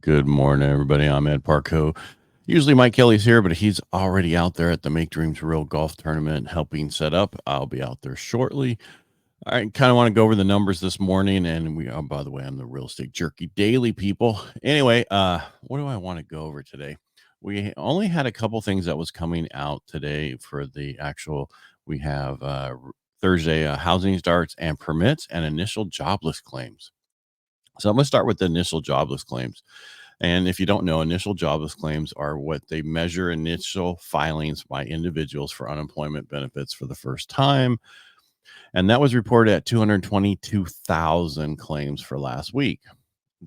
Good morning, everybody. I'm Ed Parcaut. Usually Mike Kelly's here, but he's already out there at the Make Dreams Real golf tournament helping set up. I'll be out there shortly. I kind of want to go over the numbers this morning. And by the way, I'm the Real Estate Jerky Daily people. Anyway, what do I want to go over today? We only had a couple things that was coming out today for the actual, we have Thursday housing starts and permits and initial jobless claims. So I'm going to start with the initial jobless claims. And if you don't know, initial jobless claims are what they measure initial filings by individuals for unemployment benefits for the first time. And that was reported at 222,000 claims for last week.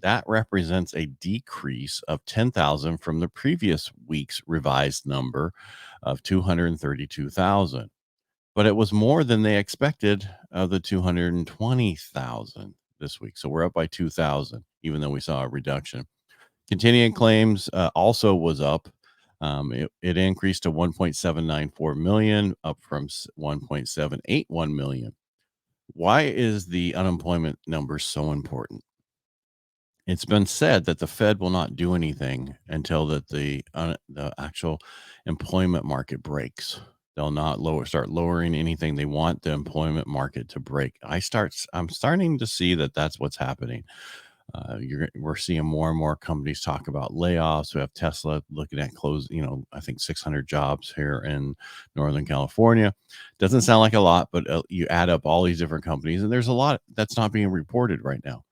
That represents a decrease of 10,000 from the previous week's revised number of 232,000. But it was more than they expected of the 220,000 this week. So we're up by 2,000, even though we saw a reduction. Continuing claims also was up. It increased to 1.794 million, up from 1.781 million. Why is the unemployment number so important? It's been said that the Fed will not do anything until that the actual employment market breaks. They'll not start lowering anything. They want the employment market to break. I'm starting to see that that's what's happening. We're seeing more and more companies talk about layoffs. We have Tesla looking at I think 600 jobs here in Northern California. Doesn't sound like a lot, but you add up all these different companies, and there's a lot that's not being reported right now.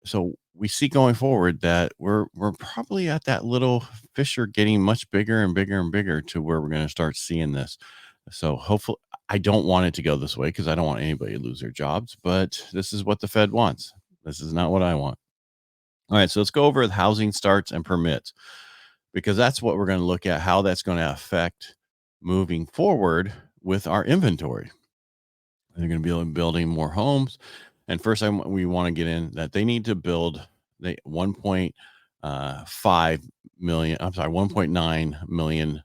So we see going forward that we're probably at that little fissure getting much bigger and bigger and bigger to where we're going to start seeing this. So hopefully, I don't want it to go this way because I don't want anybody to lose their jobs, but this is what the Fed wants. This is not what I want. All right, so let's go over the housing starts and permits because that's what we're going to look at, how that's going to affect moving forward with our inventory. They're going to be building more homes. And first, we want to get in that they need to build the 1.5 million, I'm sorry, 1.9 million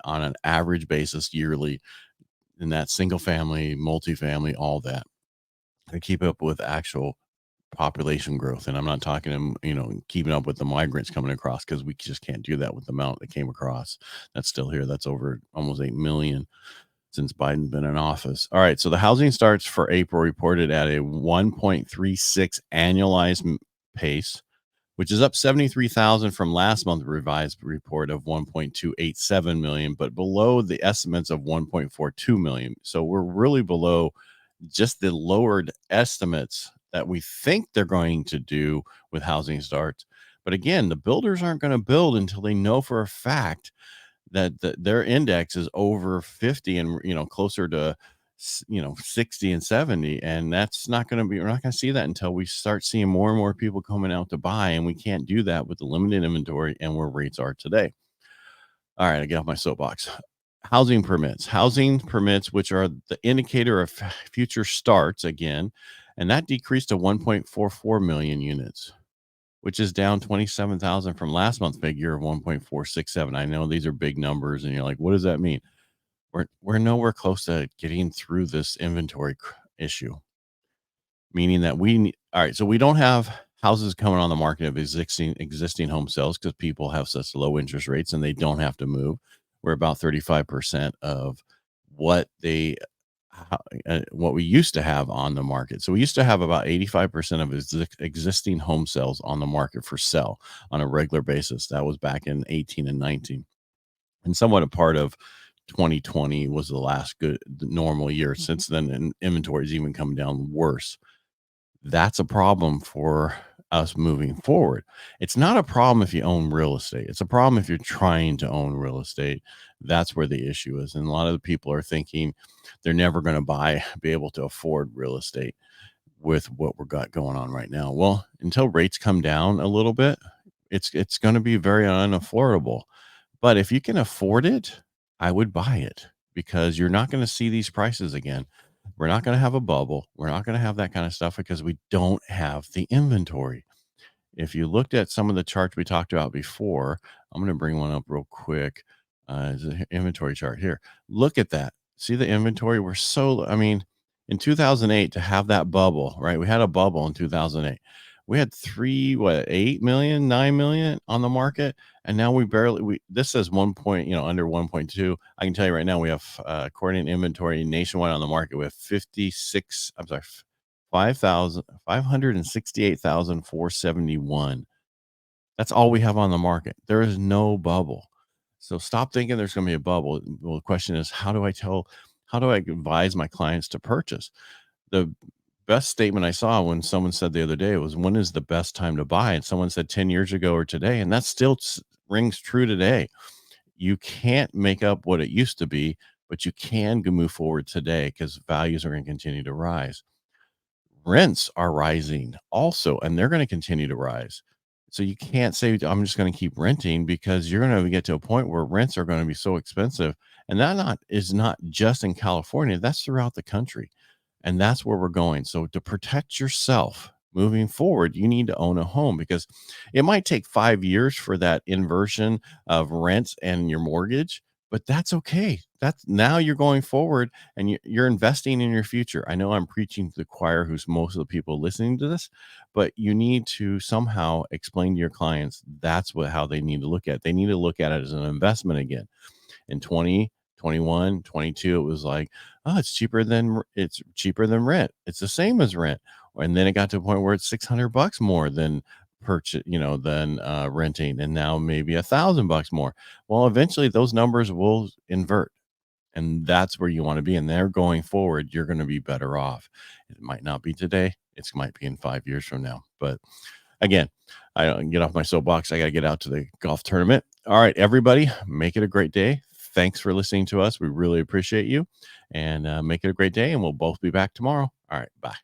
on an average basis yearly in that single family, multifamily, all that to keep up with actual population growth. And I'm not talking, keeping up with the migrants coming across because we just can't do that with the amount that came across. That's still here. That's over almost 8 million since Biden's been in office. All right. So the housing starts for April reported at a 1.36 annualized pace, which is up 73,000 from last month's revised report of 1.287 million, but below the estimates of 1.42 million. So we're really below just the lowered estimates that we think they're going to do with housing starts. But again, the builders aren't going to build until they know for a fact that their index is over 50 and closer to 60 and 70, and that's not going to be we're not going to see that until we start seeing more and more people coming out to buy, and we can't do that with the limited inventory and where rates are today. All right, I get off my soapbox. Housing permits, which are the indicator of future starts again, and that decreased to 1.44 million units, which is down 27,000 from last month's figure of 1.467. I know these are big numbers, and you're like, what does that mean? We're nowhere close to getting through this inventory issue, meaning that all right, so we don't have houses coming on the market of existing home sales because people have such low interest rates and they don't have to move. We're about 35% of what they what we used to have on the market. So we used to have about 85% of existing home sales on the market for sale on a regular basis. That was back in 18 and 19. And somewhat a part of 2020 was the last good normal year. Since then, inventory is even come down worse. That's a problem for us moving forward. It's not a problem if you own real estate. It's a problem if you're trying to own real estate. That's where the issue is. And a lot of the people are thinking they're never going to be able to afford real estate with what we've got going on right now. Well, until rates come down a little bit, it's going to be very unaffordable. But if you can afford it, I would buy it because you're not going to see these prices again. We're not going to have a bubble. We're not going to have that kind of stuff because we don't have the inventory. If you looked at some of the charts we talked about before, I'm going to bring one up real quick. There's an inventory chart here. Look at that. See the inventory? In 2008 to have that bubble, right? We had a bubble in 2008. We had 8 million, 9 million on the market. And now this says 1 point, under 1.2. I can tell you right now, we have, according to inventory nationwide on the market, we have 56, I'm sorry, 568,471. That's all we have on the market. There is no bubble. So stop thinking there's going to be a bubble. Well, the question is, how do I advise my clients to purchase? The best statement I saw when someone said the other day was, when is the best time to buy? And someone said 10 years ago or today. And that still rings true today. You can't make up what it used to be, but you can move forward today because values are going to continue to rise. Rents are rising also, and they're going to continue to rise. So you can't say, I'm just going to keep renting, because you're going to get to a point where rents are going to be so expensive. And that not is not just in California, that's throughout the country. And that's where we're going. So to protect yourself moving forward, you need to own a home, because it might take 5 years for that inversion of rent and your mortgage, but that's okay. That's now you're going forward, and you're investing in your future. I know I'm preaching to the choir, who's most of the people listening to this, but you need to somehow explain to your clients that's how they need to look at it. They need to look at it as an investment again. In 2021, 22, it was like, oh, it's cheaper than rent. It's the same as rent. And then it got to a point where it's $600 more than renting, and now maybe $1,000 more. Well, eventually those numbers will invert, and that's where you want to be. And they're going forward, you're going to be better off. It might not be today. It might be in 5 years from now. But again, I don't get off my soapbox. I got to get out to the golf tournament. All right, everybody, make it a great day. Thanks for listening to us. We really appreciate you, and make it a great day. And we'll both be back tomorrow. All right, bye.